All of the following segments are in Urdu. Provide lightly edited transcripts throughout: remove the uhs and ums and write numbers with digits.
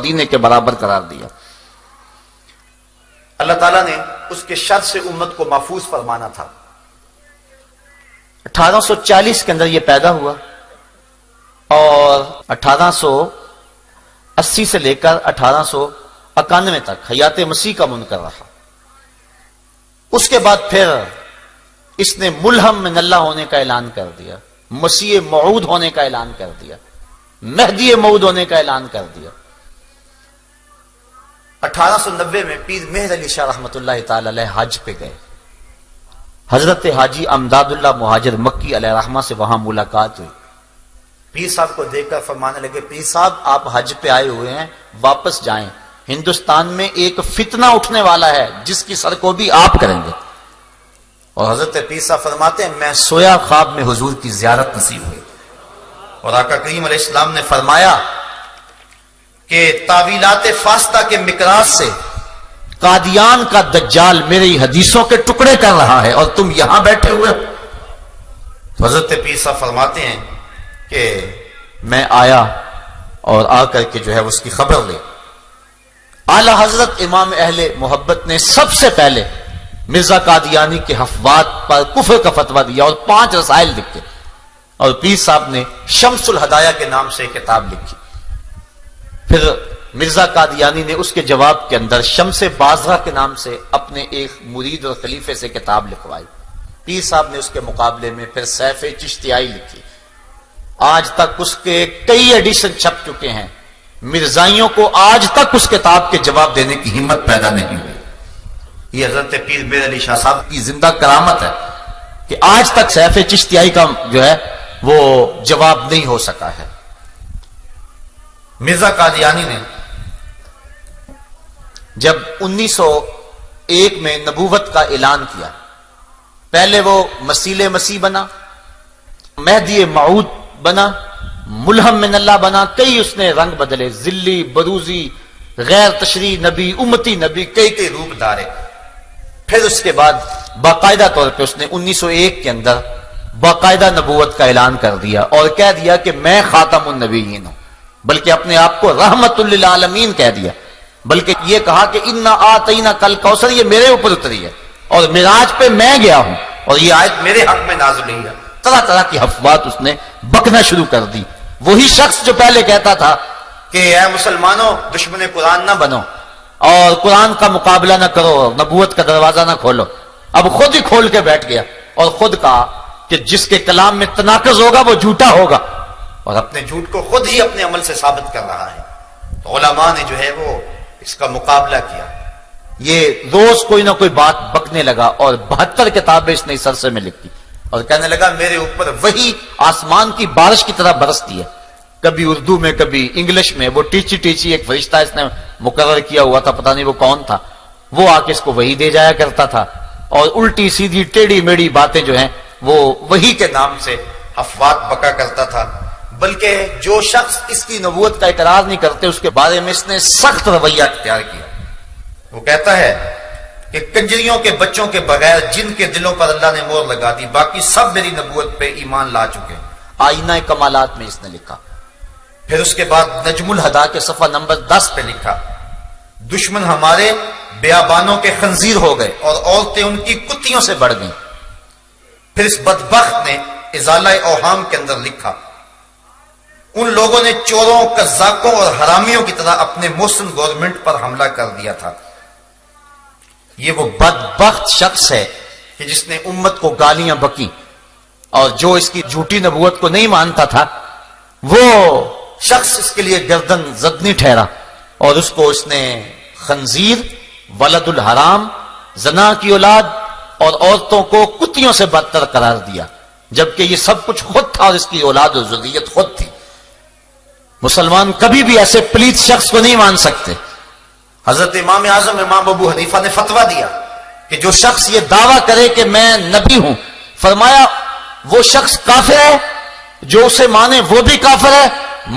مدینے کے برابر قرار دیا۔ اللہ تعالیٰ نے اس کے شر سے امت کو محفوظ فرمانا تھا۔ 1840 کے اندر یہ پیدا ہوا اور 1880 سے لے کر 1891 تک حیات مسیح کا منکر رہا۔ اس کے بعد پھر اس نے ملہم من اللہ ہونے کا اعلان کر دیا، مسیح موعود ہونے کا اعلان کر دیا، مہدی موعود ہونے کا اعلان کر دیا۔ 1890 میں پیر مہر علی شاہ رحمۃ اللہ تعالی علیہ حج پہ گئے۔ حضرت حاجی امداد اللہ مہاجر مکی علیہ رحمہ سے وہاں ملاقات ہوئی۔ پیر صاحب کو دیکھ کر فرمانے لگے، پیر صاحب آپ حج پہ آئے ہوئے ہیں، واپس جائیں، ہندوستان میں ایک فتنہ اٹھنے والا ہے جس کی سرکوبی آپ کریں گے۔ اور حضرت پیر صاحب فرماتے ہیں میں سویا خواب میں حضور کی زیارت نصیب ہوئی، اور آقا کریم علیہ السلام نے فرمایا کہ تعویلات فاستہ کے مقراض سے قادیان کا دجال میری حدیثوں کے ٹکڑے کر رہا ہے اور تم یہاں بیٹھے ہوئے ہو۔ تو حضرت پیر صاحب فرماتے ہیں کہ میں آیا اور آ کر کے جو ہے اس کی خبر لی۔ اعلی حضرت امام اہل محبت نے سب سے پہلے مرزا قادیانی کے حفوات پر کفر کا فتویٰ دیا اور 5 رسائل لکھے، اور پیر صاحب نے شمس الہدایہ کے نام سے کتاب لکھی۔ پھر مرزا قادیانی نے اس کے جواب کے اندر شمس بازرہ کے نام سے اپنے ایک مرید اور خلیفے سے کتاب لکھوائی۔ پیر صاحب نے اس کے مقابلے میں پھر سیف چشتیائی لکھی۔ آج تک اس کے کئی ایڈیشن چھپ چکے ہیں، مرزائیوں کو آج تک اس کتاب کے جواب دینے کی ہمت پیدا نہیں ہوئی۔ یہ حضرت پیر مہر علی شاہ صاحب کی زندہ کرامت ہے کہ آج تک سیف چشتیائی کا جو ہے وہ جواب نہیں ہو سکا ہے۔ مرزا قادیانی نے جب 1901 میں نبوت کا اعلان کیا، پہلے وہ مسیح مسیح بنا، مہدی موعود بنا، ملہم من اللہ بنا، کئی اس نے رنگ بدلے، ذلی، بروزی، غیر تشریح نبی، امتی نبی، کئی روپ دارے۔ پھر اس کے بعد باقاعدہ طور پہ اس نے 1901 کے اندر باقاعدہ نبوت کا اعلان کر دیا اور کہہ دیا کہ میں خاتم النبیین ہوں، بلکہ اپنے آپ کو رحمت للعالمین کہہ دیا، بلکہ یہ کہا کہ انا آتینا کل کوثر، یہ میرے اوپر اتری ہے اور معراج پہ میں گیا ہوں اور یہ آیت میرے حق میں نازل ہوئی ہے۔ طرح طرح کی حفوات اس نے بکنا شروع کر دی۔ وہی شخص جو پہلے کہتا تھا کہ اے مسلمانوں دشمن قرآن نہ بنو اور قرآن کا مقابلہ نہ کرو، نبوت کا دروازہ نہ کھولو، اب خود ہی کھول کے بیٹھ گیا اور خود کہا کہ جس کے کلام میں تناقض ہوگا وہ جھوٹا ہوگا، اور اپنے جھوٹ کو خود ہی اپنے عمل سے ثابت کر رہا ہے۔ تو علماء نے جو ہے وہ اس کا مقابلہ کیا۔ یہ روز کوئی نہ کوئی بات بکنے لگا اور 72 کتابیں اس نے اس عرصے میں لکھی اور کہنے لگا میرے اوپر وہی آسمان کی بارش کی طرح برستی ہے، کبھی اردو میں کبھی انگلش میں۔ وہ ٹیچی ٹیچی ایک فرشتہ اس نے مقرر کیا ہوا تھا، پتہ نہیں وہ کون تھا، وہ آ کے اس کو وہی دے جایا کرتا تھا، اور الٹی سیدھی ٹیڑھی میڑھی باتیں جو ہیں وہ وہی کے نام سے افوات بکا کرتا تھا۔ بلکہ جو شخص اس کی نبوت کا اقرار نہیں کرتے اس کے بارے میں اس نے سخت رویہ اختیار کیا۔ وہ کہتا ہے کہ کنجریوں کے بچوں کے بغیر جن کے دلوں پر اللہ نے مہر لگا دی، باقی سب میری نبوت پہ ایمان لا چکے۔ آئینہ کمالات میں اس نے لکھا۔ پھر اس کے بعد نجم الہدا کے صفحہ نمبر 10 پہ لکھا، دشمن ہمارے بیابانوں کے خنزیر ہو گئے اور عورتیں ان کی کتیوں سے بڑھ گئیں۔ پھر اس بدبخت نے ازالہ اوہام کے اندر لکھا، ان لوگوں نے چوروں، قزاقوں اور حرامیوں کی طرح اپنے محسن گورنمنٹ پر حملہ کر دیا تھا۔ یہ وہ بدبخت شخص ہے کہ جس نے امت کو گالیاں بکی، اور جو اس کی جھوٹی نبوت کو نہیں مانتا تھا وہ شخص اس کے لیے گردن زدنی ٹھہرا، اور اس کو اس نے خنزیر، ولد الحرام، زنا کی اولاد اور عورتوں کو کتیوں سے بدتر قرار دیا، جبکہ یہ سب کچھ خود تھا اور اس کی اولاد اور ذریت خود تھی۔ مسلمان کبھی بھی ایسے پلیت شخص کو نہیں مان سکتے۔ حضرت امام اعظم امام ابو حنیفہ نے فتویٰ دیا کہ جو شخص یہ دعویٰ کرے کہ میں نبی ہوں، فرمایا وہ شخص کافر ہے، جو اسے مانے وہ بھی کافر ہے،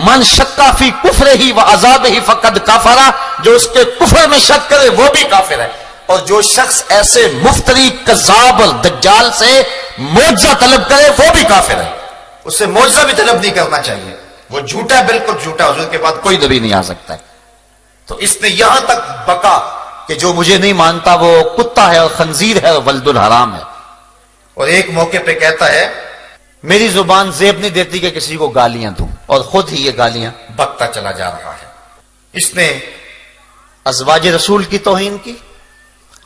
من شکا فی کفر ہی و عذاب ہی فقد کافرہ، جو اس کے کفر میں شک کرے وہ بھی کافر ہے، اور جو شخص ایسے مفتری، کذاب اور دجال سے معجزہ طلب کرے وہ بھی کافر ہے۔ اس سے معجزہ بھی طلب نہیں کرنا چاہیے، وہ جھوٹا، بالکل جھوٹا، حضور کے بعد کوئی نبی نہیں آ سکتا ہے۔ تو اس نے یہاں تک بکا کہ جو مجھے نہیں مانتا وہ کتا ہے اور خنزیر ہے اور ولد الحرام ہے. اور ایک موقع پہ کہتا ہے میری زبان زیب نہیں دیتی کہ کسی کو گالیاں دوں، اور خود ہی یہ گالیاں بکتا چلا جا رہا ہے. اس نے ازواج رسول کی توہین کی،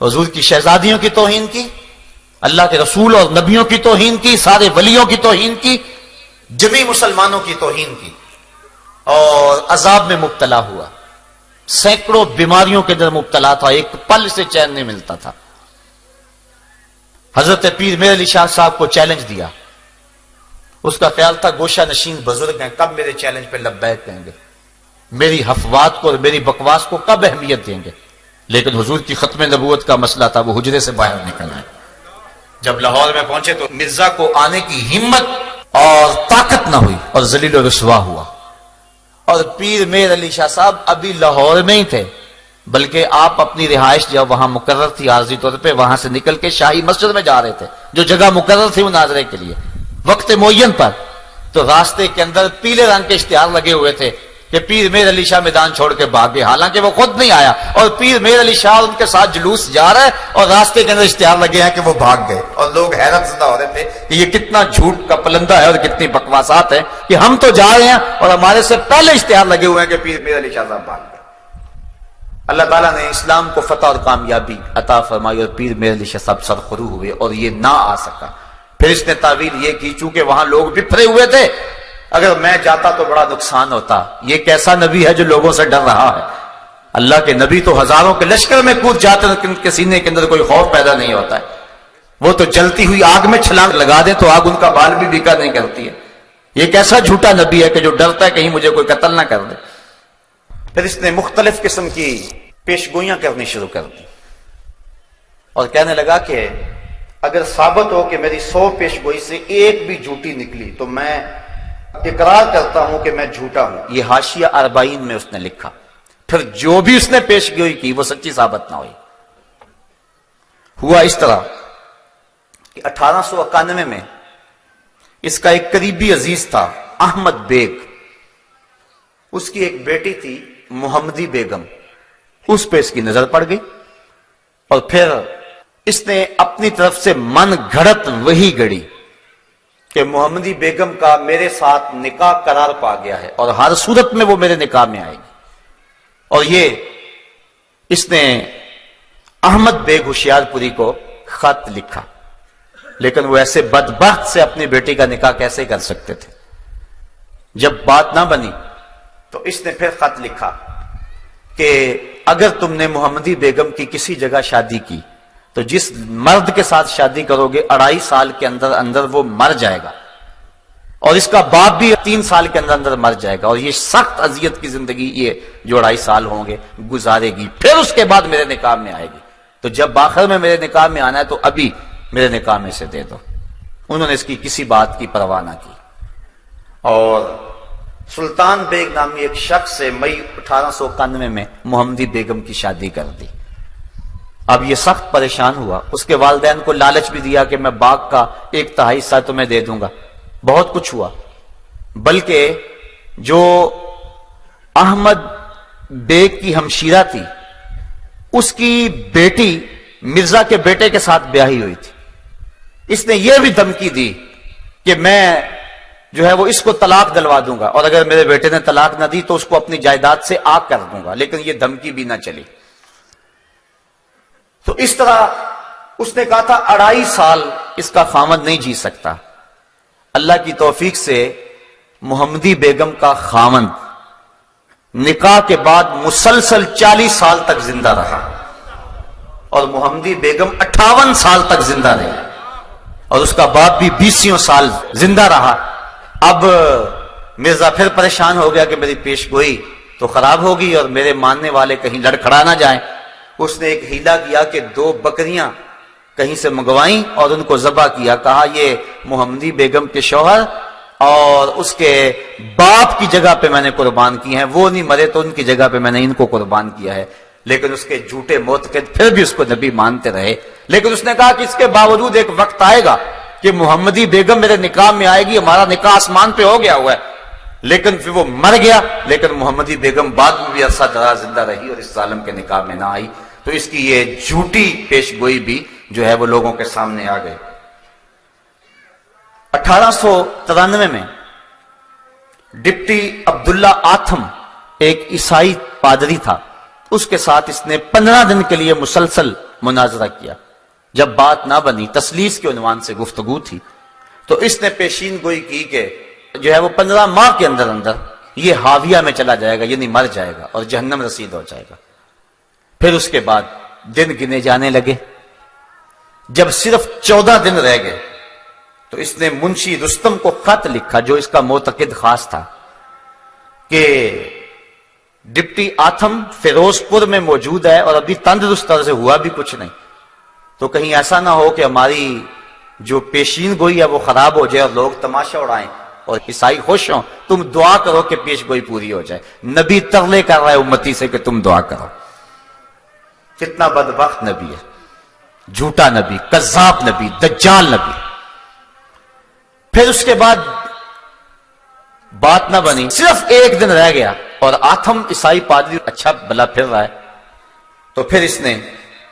حضور کی شہزادیوں کی توہین کی، اللہ کے رسول اور نبیوں کی توہین کی، سارے ولیوں کی توہین کی، جمی مسلمانوں کی توہین کی، اور عذاب میں مبتلا ہوا. سینکڑوں بیماریوں کے اندر مبتلا تھا، ایک پل سے چین نہیں ملتا تھا. حضرت پیر میر علی شاہ صاحب کو چیلنج دیا. اس کا خیال تھا گوشہ نشین بزرگ ہیں، کب میرے چیلنج پہ لبیک کہیں گے، میری حفوات کو اور میری بکواس کو کب اہمیت دیں گے. لیکن حضور کی ختم نبوت کا مسئلہ تھا، وہ حجرے سے باہر نکل آئے. جب لاہور میں پہنچے تو مرزا کو آنے کی ہمت اور طاقت نہ ہوئی اور ذلیل و رسوا ہوا. اور پیر میر علی شاہ صاحب ابھی لاہور میں ہی تھے، بلکہ آپ اپنی رہائش جب وہاں مقرر تھی عارضی طور پہ، وہاں سے نکل کے شاہی مسجد میں جا رہے تھے جو جگہ مقرر تھی مناظرے کے لیے وقت معین پر. تو راستے کے اندر پیلے رنگ کے اشتہار لگے ہوئے تھے کہ پیر میر علی شاہ میدان چھوڑ کے بھاگ گئے، حالانکہ وہ خود نہیں آیا اور پیر میر علی شاہ ان کے ساتھ جلوس جا رہا ہے اور راستے کے اندر اشتہار لگے ہیں کہ وہ بھاگ گئے. اور لوگ حیرت زدہ ہو رہے تھے کہ یہ کتنا جھوٹ کا پلندہ ہے اور کتنی بکواسات ہیں کہ ہم تو جا رہے ہیں اور ہمارے سے پہلے اشتہار لگے ہوئے ہیں کہ پیر میر علی شاہ صاحب بھاگ گئے. اللہ تعالیٰ نے اسلام کو فتح اور کامیابی عطا فرمائی اور پیر میر علی شاہ صاحب سرخرو ہوئے اور یہ نہ آ سکا. پھر اس نے تعویل یہ کی چونکہ وہاں لوگ بکھرے ہوئے تھے، اگر میں جاتا تو بڑا نقصان ہوتا. یہ کیسا نبی ہے جو لوگوں سے ڈر رہا ہے؟ اللہ کے نبی تو ہزاروں کے لشکر میں کود جاتے ہیں، ان کے سینے کے اندر کوئی خوف پیدا نہیں ہوتا ہے. وہ تو جلتی ہوئی آگ میں چھلانگ لگا دیں تو آگ ان کا بال بھی بیکا نہیں کرتی ہے. یہ کیسا جھوٹا نبی ہے کہ جو ڈرتا ہے کہیں مجھے کوئی قتل نہ کر دے. پھر اس نے مختلف قسم کی پیشگوئیاں کرنی شروع کر دی اور کہنے لگا کہ اگر ثابت ہو کہ میری 100 پیشگوئی سے ایک بھی جھوٹی نکلی تو میں اقرار کرتا ہوں کہ میں جھوٹا ہوں. یہ حاشیہ 40 میں اس نے لکھا. پھر جو بھی اس نے پیشگوئی کی وہ سچی ثابت نہ ہوئی. ہوا اس طرح کہ 1891 میں اس کا ایک قریبی عزیز تھا احمد بیگ، اس کی ایک بیٹی تھی محمدی بیگم، اس پہ اس کی نظر پڑ گئی اور پھر اس نے اپنی طرف سے من گھڑت وہی گڑی کہ محمدی بیگم کا میرے ساتھ نکاح قرار پا گیا ہے اور ہر صورت میں وہ میرے نکاح میں آئے گی. اور یہ اس نے احمد بیگ ہوشیار پوری کو خط لکھا. لیکن وہ ایسے بدبخت سے اپنی بیٹی کا نکاح کیسے کر سکتے تھے؟ جب بات نہ بنی تو اس نے پھر خط لکھا کہ اگر تم نے محمدی بیگم کی کسی جگہ شادی کی تو جس مرد کے ساتھ شادی کرو گے 2.5 سال کے اندر اندر وہ مر جائے گا اور اس کا باپ بھی 3 سال کے اندر اندر مر جائے گا اور یہ سخت اذیت کی زندگی یہ جو 2.5 سال ہوں گے گزارے گی، پھر اس کے بعد میرے نکاح میں آئے گی. تو جب آخر میں میرے نکاح میں آنا ہے تو ابھی میرے نکاح میں سے دے دو. انہوں نے اس کی کسی بات کی پرواہ نہ کی اور سلطان بیگ نامی ایک شخص سے مئی 1891 میں محمدی بیگم کی شادی کر دی. اب یہ سخت پریشان ہوا. اس کے والدین کو لالچ بھی دیا کہ میں باغ کا 1/3 حصہ تمہیں دے دوں گا. بہت کچھ ہوا، بلکہ جو احمد بیگ کی ہمشیرہ تھی اس کی بیٹی مرزا کے بیٹے کے ساتھ بیاہی ہوئی تھی. اس نے یہ بھی دھمکی دی کہ میں جو ہے وہ اس کو طلاق دلوا دوں گا اور اگر میرے بیٹے نے طلاق نہ دی تو اس کو اپنی جائیداد سے آگ کر دوں گا. لیکن یہ دھمکی بھی نہ چلی. تو اس طرح اس نے کہا تھا 2.5 سال اس کا خاوند نہیں جی سکتا. اللہ کی توفیق سے محمدی بیگم کا خاوند نکاح کے بعد مسلسل 40 سال تک زندہ رہا اور محمدی بیگم 58 سال تک زندہ رہی اور اس کا باپ بھی 20 سال زندہ رہا. اب مرزا پھر پریشان ہو گیا کہ میری پیشگوئی تو خراب ہوگی اور میرے ماننے والے کہیں لڑکھڑا نہ جائیں. اس نے ایک ہیلا کیا کہ 2 بکریاں کہیں سے منگوائیں اور ان کو ذبح کیا. کہا یہ محمدی بیگم کے شوہر اور اس کے باپ کی جگہ پہ میں نے قربان کی ہیں، وہ نہیں مرے تو ان کی جگہ پہ میں نے ان کو قربان کیا ہے. لیکن اس کے جھوٹے معتقد پھر بھی اس کو نبی مانتے رہے. لیکن اس نے کہا کہ اس کے باوجود ایک وقت آئے گا کہ محمدی بیگم میرے نکاح میں آئے گی. ہمارا نکاح آسمان پہ ہو گیا ہوا ہے لیکن پھر وہ مر گیا، لیکن محمدی بیگم بعد میں بھی عرصہ دراز زندہ رہی اور اس ظالم کے نکاح میں نہ آئی. تو اس کی یہ جھوٹی پیش گوئی بھی جو ہے وہ لوگوں کے سامنے آ گئی. 1893 میں ڈپٹی عبداللہ آتھم ایک عیسائی پادری تھا، اس کے ساتھ اس نے 15 دن کے لیے مسلسل مناظرہ کیا. جب بات نہ بنی، تسلیس کے عنوان سے گفتگو تھی، تو اس نے پیشین گوئی کی کہ جو ہے وہ 15 ماہ کے اندر اندر یہ حاویہ میں چلا جائے گا، یعنی مر جائے گا اور جہنم رسید ہو جائے گا. پھر اس کے بعد دن گنے جانے لگے. جب صرف 14 دن رہ گئے تو اس نے منشی رستم کو خط لکھا، جو اس کا معتقد خاص تھا، کہ ڈپٹی آتھم فیروز پور میں موجود ہے اور ابھی تندرست طرح سے ہوا بھی کچھ نہیں، تو کہیں ایسا نہ ہو کہ ہماری جو پیشین گوئی ہے وہ خراب ہو جائے اور لوگ تماشا اڑائیں اور عیسائی خوش ہوں. تم دعا کرو کہ پیش گوئی پوری ہو جائے. نبی ترلے کر رہا ہے امتی سے کہ تم دعا کرو. کتنا بدبخت نبی ہے، جھوٹا نبی، کذاب نبی، دجال نبی. پھر اس کے بعد بات نہ بنی، صرف ایک دن رہ گیا اور آتھم عیسائی پادری اچھا بلا پھر رہا ہے. تو پھر اس نے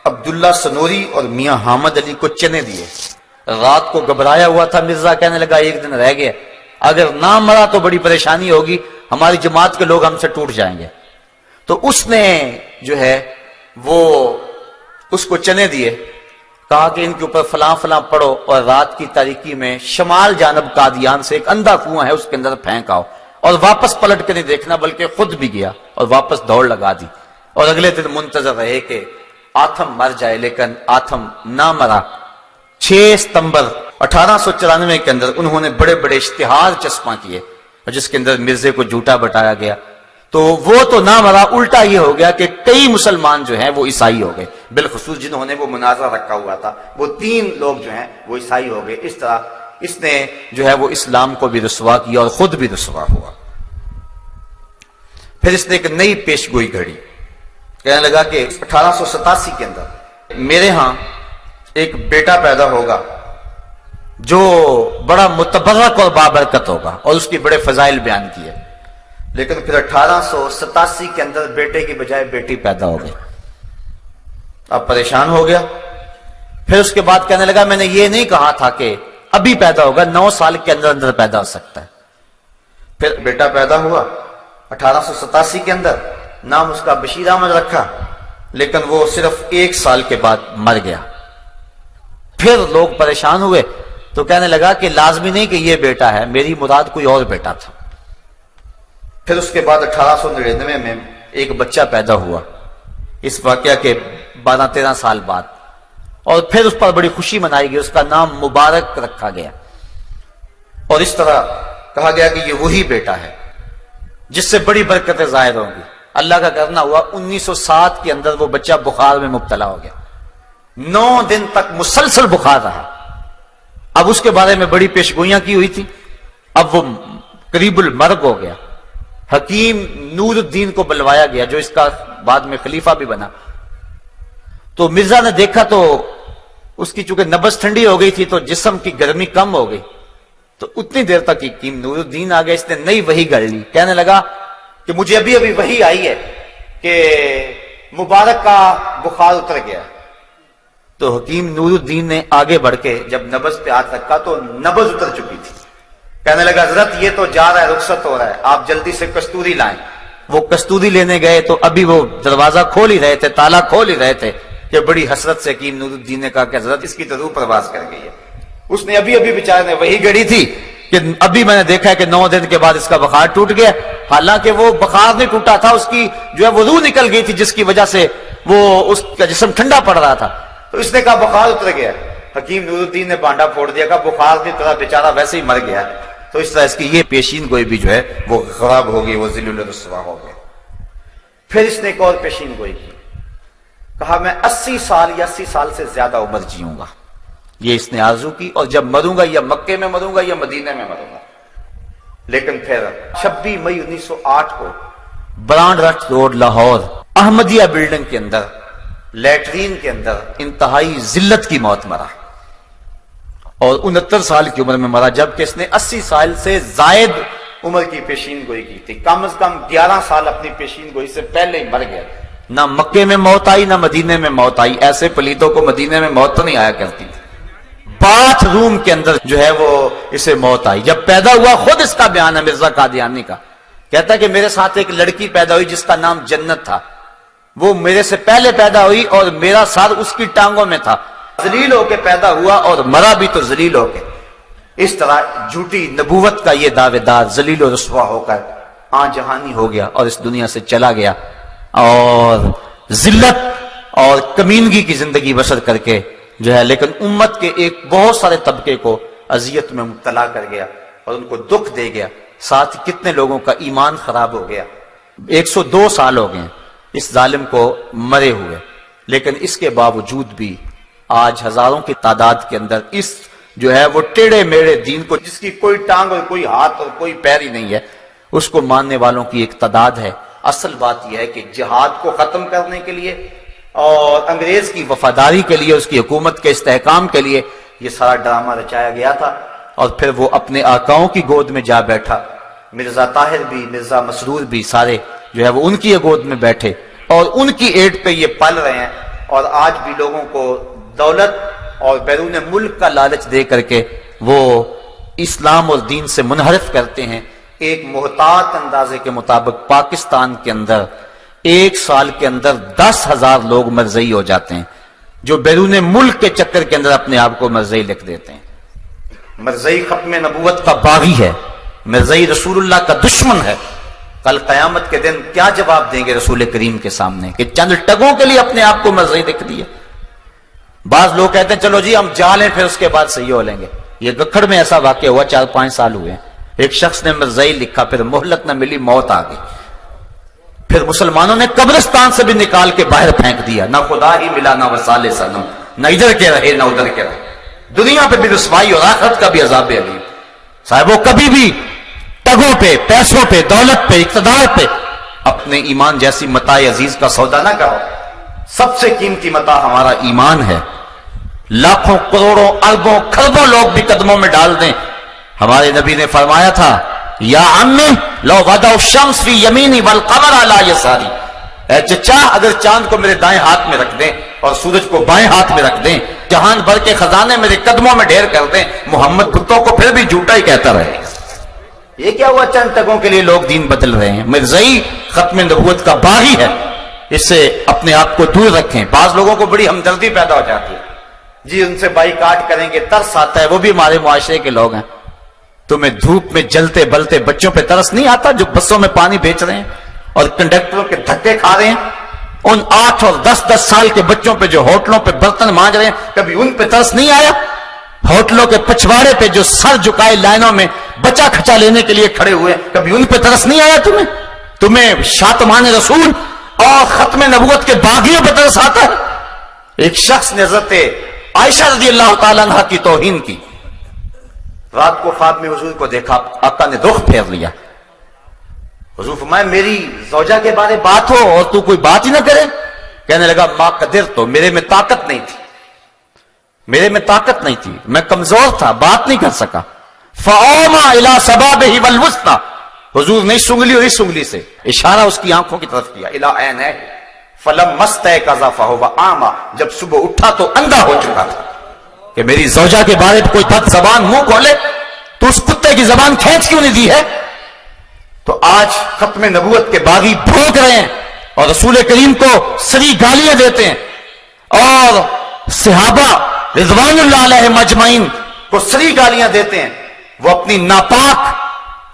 عبداللہ سنوری اور میاں حامد علی کو چنے دیے. رات کو گھبرایا ہوا تھا مرزا، کہنے لگا ایک دن رہ گیا، اگر نہ مرا تو بڑی پریشانی ہوگی، ہماری جماعت کے لوگ ہم سے ٹوٹ جائیں گے. تو اس نے جو ہے وہ اس کو چنے دیے، کہا کہ ان کے اوپر فلاں فلاں پڑھو اور رات کی تاریکی میں شمال جانب قادیان سے ایک اندھا کنواں ہے، اس کے اندر پھینک آؤ، اور واپس پلٹ کے نہیں دیکھنا، بلکہ خود بھی گیا اور واپس دوڑ لگا دی. اور اگلے دن منتظر رہے کہ آتھم مر جائے، لیکن آتھم نہ مرا. 6 ستمبر 1894 کے اندر انہوں نے بڑے بڑے اشتہار چسپاں کیے جس کے اندر مرزے کو جھوٹا بتایا گیا. تو وہ تو نہ مرا، الٹا یہ ہو گیا کہ کئی مسلمان جو ہیں وہ عیسائی ہو گئے، بالخصوص جنہوں نے وہ مناظرہ رکھا ہوا تھا وہ 3 لوگ جو ہیں وہ عیسائی ہو گئے. اس طرح اس نے جو ہے وہ اسلام کو بھی رسوا کیا اور خود بھی رسوا ہوا. پھر اس نے ایک نئی پیش گوئی گھڑی، کہنے لگا کہ 1887 کے اندر میرے ہاں ایک بیٹا پیدا ہوگا جو بڑا متبرک اور بابرکت ہوگا، اور اس کی بڑے فضائل بیان کیے. لیکن پھر 1887 کے اندر بیٹے کی بجائے بیٹی پیدا ہو گئی. اب پریشان ہو گیا. پھر اس کے بعد کہنے لگا میں نے یہ نہیں کہا تھا کہ ابھی پیدا ہوگا، 9 سال کے اندر اندر پیدا ہو سکتا ہے. پھر بیٹا پیدا ہوا 1887 کے اندر، نام اس کا بشیر احمد رکھا، لیکن وہ صرف 1 سال کے بعد مر گیا. پھر لوگ پریشان ہوئے تو کہنے لگا کہ لازمی نہیں کہ یہ بیٹا ہے، میری مراد کوئی اور بیٹا تھا. پھر اس کے بعد 1899 میں ایک بچہ پیدا ہوا اس واقعہ کے 12-13 سال بعد، اور پھر اس پر بڑی خوشی منائی گئی، اس کا نام مبارک رکھا گیا. اور اس طرح کہا گیا کہ یہ وہی بیٹا ہے جس سے بڑی برکتیں ظاہر ہوں گی. اللہ کا کرنا ہوا 1907 کے اندر وہ بچہ بخار میں مبتلا ہو گیا. 9 دن تک مسلسل بخار رہا. اب اس کے بارے میں بڑی پیشگوئیاں کی ہوئی تھی، اب وہ قریب المرگ ہو گیا. حکیم نور الدین کو بلوایا گیا جو اس کا بعد میں خلیفہ بھی بنا. تو مرزا نے دیکھا تو اس کی چونکہ نبض ٹھنڈی ہو گئی تھی تو جسم کی گرمی کم ہو گئی. تو اتنی دیر تک حکیم نور الدین آ گیا، اس نے نئی وحی گھڑ لی. کہنے لگا کہ مجھے ابھی ابھی وحی آئی ہے کہ مبارک کا بخار اتر گیا. تو حکیم نور الدین نے آگے بڑھ کے جب نبض پہ ہاتھ رکھا تو نبض اتر چکی تھی. کہنے لگا حضرت یہ تو جا رہا ہے، رخصت ہو رہا ہے، آپ جلدی سے کستوری لائیں. وہ کستوری لینے گئے تو ابھی وہ دروازہ کھول ہی رہے تھے، تالا کھول ہی رہے تھے کہ بڑی حسرت سے حکیم نور الدین نے کہا کہ حضرت اس کی تو روح پرواز کر گئی ہے. اس نے ابھی ابھی بیچارے نے وہی گڑی تھی کہ ابھی میں نے دیکھا ہے کہ 9 دن کے بعد اس کا بخار ٹوٹ گیا. حالانکہ وہ بخار نہیں ٹوٹا تھا، اس کی جو ہے وہ روح نکل گئی تھی جس کی وجہ سے وہ اس کا جسم ٹھنڈا پڑ رہا تھا. تو اس نے کہا بخار اتر گیا. حکیم نور الدین نے بانڈا پھوڑ دیا، کہا بخار کی طرح بیچارہ ویسے ہی مر گیا. تو اس طرح اس کی یہ پیشین گوئی بھی جو ہے وہ خراب ہو گئی، وہ ذلیل رسوا ہو گیا. پھر اس نے ایک اور پیشین گوئی کی، کہا میں 80 سال یا 80 سال سے زیادہ عمر جیوں گا. یہ اس نے آرزو کی، اور جب مروں گا یا مکے میں مروں گا یا مدینے میں مروں گا. لیکن پھر 26 مئی 1908 کو برانڈ رٹ روڈ لاہور احمدیہ بلڈنگ کے اندر لیٹرین کے اندر انتہائی ذلت کی موت مرا، اور 69 سال کی عمر میں مرا، جبکہ اس نے 80 سال سے زائد عمر کی پیشین گوئی کی تھی، کم از کم 11 سال اپنی پیشین گوئی سے پہلے ہی مر گیا۔ نہ مکے میں موت آئی نہ مدینے میں موت آئی، ایسے پلیتوں کو مدینے میں موت تو نہیں آیا کرتی تھی۔ باتھ روم کے اندر جو ہے وہ اسے موت آئی۔ جب پیدا ہوا، خود اس کا بیان ہے مرزا قادیانی کا، کہتا ہے کہ میرے ساتھ ایک لڑکی پیدا ہوئی جس کا نام جنت تھا، وہ میرے سے پہلے پیدا ہوئی اور میرا سر اس کی ٹانگوں میں تھا، ذلیل ہو کے پیدا ہوا اور مرا بھی تو ذلیل ہو کے۔ اس طرح جھوٹی نبوت کا یہ دعوے دار ذلیل و رسوا ہو کر جہانی ہو گیا اور اس دنیا سے چلا گیا، اور ذلت اور کمینگی کی زندگی بسر کر کے جو ہے، لیکن امت کے ایک بہت سارے طبقے کو اذیت میں مبتلا کر گیا اور ان کو دکھ دے گیا، ساتھ کتنے لوگوں کا ایمان خراب ہو گیا۔ 102 سال ہو گئے اس ظالم کو مرے ہوئے، لیکن اس کے باوجود بھی آج ہزاروں کی تعداد کے اندر اس جو ہے وہ ٹیڑے میڑے دین کو، جس کی کوئی ٹانگ اور کوئی ہاتھ اور کوئی پیر ہی نہیں ہے، اس کو ماننے والوں کی ایک تعداد ہے۔ اصل بات یہ ہے کہ جہاد کو ختم کرنے کے لیے اور انگریز کی وفاداری کے لیے، اس کی حکومت کے استحکام کے لیے یہ سارا ڈرامہ رچایا گیا تھا، اور پھر وہ اپنے آقاؤں کی گود میں جا بیٹھا۔ مرزا طاہر بھی، مرزا مسرور بھی، سارے جو ہے وہ ان کی گود میں بیٹھے اور ان کی ایٹ پہ یہ پل رہے ہیں، اور آج بھی لوگوں کو دولت اور بیرون ملک کا لالچ دے کر کے وہ اسلام اور دین سے منحرف کرتے ہیں۔ ایک محتاط اندازے کے مطابق پاکستان کے اندر ایک سال کے اندر 10,000 لوگ مرزئی ہو جاتے ہیں، جو بیرون ملک کے چکر کے اندر اپنے آپ کو مرزئی لکھ دیتے ہیں۔ مرزئی ختم نبوت کا باغی ہے، مرزئی رسول اللہ کا دشمن ہے۔ کل قیامت کے دن کیا جواب دیں گے رسول کریم کے سامنے کہ چند ٹگوں کے لیے اپنے آپ کو مرزئی لکھ دیا۔ بعض لوگ کہتے ہیں چلو جی ہم جا لیں پھر اس کے بعد صحیح ہو لیں گے۔ یہ گکھڑ میں ایسا واقعہ ہوا، 4-5 سال ہوئے ہیں، ایک شخص نے مرزئی لکھا، پھر مہلت نہ ملی، موت آ گئی، پھر مسلمانوں نے قبرستان سے بھی نکال کے باہر پھینک دیا، نہ خدا ہی ملا نہ وصال صنم، نہ ادھر کے رہے نہ ادھر کے رہے۔ دنیا پہ بھی رسوائی اور آخرت کا بھی عذاب علیم۔ صاحبوں، کبھی بھی ٹگوں پہ، پیسوں پہ، دولت پہ، اقتدار پہ اپنے ایمان جیسی متاع عزیز کا سودا نہ کرو۔ سب سے قیمتی متاع ہمارا ایمان ہے۔ لاکھوں کروڑوں اربوں کھربوں لوگ بھی قدموں میں ڈال دیں، ہمارے نبی نے فرمایا تھا یا عمی لو وضع الشمس فی یمینی والقمر علی یساری، اے چچا اگر چاند کو میرے دائیں ہاتھ میں رکھ دیں اور سورج کو بائیں ہاتھ میں رکھ دیں، جہان بھر کے خزانے میرے قدموں میں ڈھیر کر دیں، محمد بتوں کو پھر بھی جھوٹا ہی کہتا رہے۔ یہ کیا ہوا چند ٹگوں کے لیے لوگ دین بدل رہے ہیں؟ مرزئی ختم نبوت کا باغی ہے، اس سے اپنے آپ کو دور رکھیں۔ بعض لوگوں کو بڑی ہمدردی پیدا ہو جاتی ہے، جی ان سے بائیکاٹ کریں گے، ترس آتا ہے، وہ بھی ہمارے معاشرے کے لوگ ہیں۔ تمہیں دھوپ میں جلتے بلتے بچوں پہ ترس نہیں آتا جو بسوں میں پانی بیچ رہے ہیں اور کنڈکٹروں کے دھکے کھا رہے ہیں؟ ان 8 اور 10 سال کے بچوں پہ جو ہوٹلوں پہ برتن مانج رہے ہیں، کبھی ان پہ ترس نہیں آیا؟ ہوٹلوں کے پچھواڑے پہ جو سر جھکائے لائنوں میں بچہ کھچا لینے کے لیے کھڑے ہوئے، کبھی ان پہ ترس نہیں آیا تمہیں شاتمان رسول اور ختم نبوت کے باغیوں پہ ترس آتا ہے؟ ایک شخص نے حضرت عائشہ رضی اللہ تعالیٰ عنہ کی توہین کی، رات کو خواب میں حضور کو دیکھا، آقا نے رخ پھیر لیا، حضور فرمایا میری زوجہ کے بارے بات ہو اور تو کوئی بات ہی نہ کرے؟ کہنے لگا ما قدر، تو میرے میں طاقت نہیں تھی، میرے میں طاقت نہیں تھی، میں کمزور تھا، بات نہیں کر سکا۔ فَأَوْمَا إِلَى سَبَابِهِ وَالْوُسْطَى، حضور نے اس انگلی اور اس انگلی سے اشارہ اس کی آنکھوں کی طرف کیا، إِلَىٰ عَيْنَيْهِ فَلَمَّا اسْتَيْقَظَ فَهُوَ أَعْمَىٰ، جب صبح اٹھا تو اندھا ہو چکا تھا۔ کہ میری زوجہ کے بارے میں کوئی بد زبان منہ کھولے تو اس کتے کی زبان کھینچ کیوں نہیں دی ہے؟ تو آج ختم نبوت کے باغی بھونک رہے ہیں اور رسول کریم کو سری گالیاں دیتے ہیں، اور صحابہ رضوان اللہ علیہ مجمعین کو سری گالیاں دیتے ہیں۔ وہ اپنی ناپاک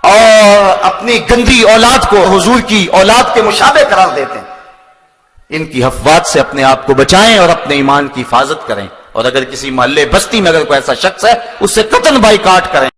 اور اپنی گندی اولاد کو حضور کی اولاد کے مشابہ قرار دیتے ہیں۔ ان کی افواج سے اپنے آپ کو بچائیں اور اپنے ایمان کی حفاظت کریں، اور اگر کسی محلے بستی میں اگر کوئی ایسا شخص ہے اس سے قطعاً بائیکاٹ کریں۔